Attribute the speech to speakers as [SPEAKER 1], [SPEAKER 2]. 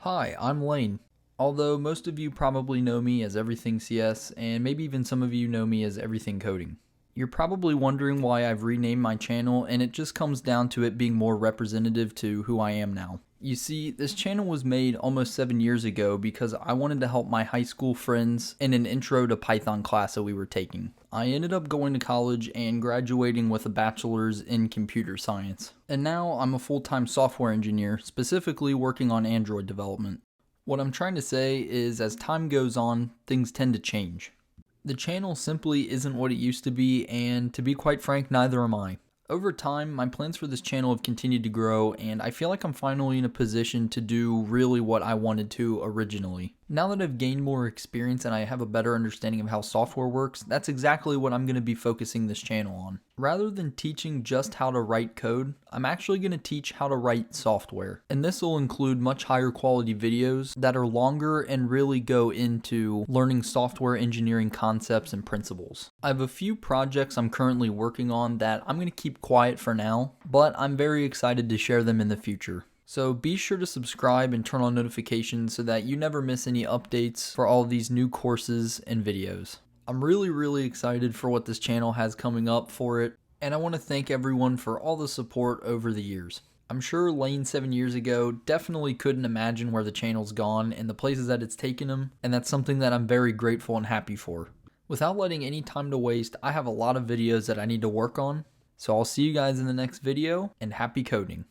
[SPEAKER 1] Hi, I'm Lane. Although most of you probably know me as Everything CS, and maybe even some of you know me as Everything Coding. You're probably wondering why I've renamed my channel, and it just comes down to it being more representative to who I am now. You see, this channel was made almost 7 years ago because I wanted to help my high school friends in an intro to Python class that we were taking. I ended up going to college and graduating with a bachelor's in computer science. And now I'm a full-time software engineer, specifically working on Android development. What I'm trying to say is as time goes on, things tend to change. The channel simply isn't what it used to be, and to be quite frank, neither am I. Over time, my plans for this channel have continued to grow, and I feel like I'm finally in a position to do really what I wanted to originally. Now that I've gained more experience and I have a better understanding of how software works, that's exactly what I'm going to be focusing this channel on. Rather than teaching just how to write code, I'm actually going to teach how to write software. And this will include much higher quality videos that are longer and really go into learning software engineering concepts and principles. I have a few projects I'm currently working on that I'm going to keep quiet for now, but I'm very excited to share them in the future. So be sure to subscribe and turn on notifications so that you never miss any updates for all of these new courses and videos. I'm really excited for what this channel has coming up for it, and I want to thank everyone for all the support over the years. I'm sure Lane 7 years ago definitely couldn't imagine where the channel's gone and the places that it's taken him, and that's something that I'm very grateful and happy for. Without letting any time to waste, I have a lot of videos that I need to work on, so I'll see you guys in the next video, and happy coding.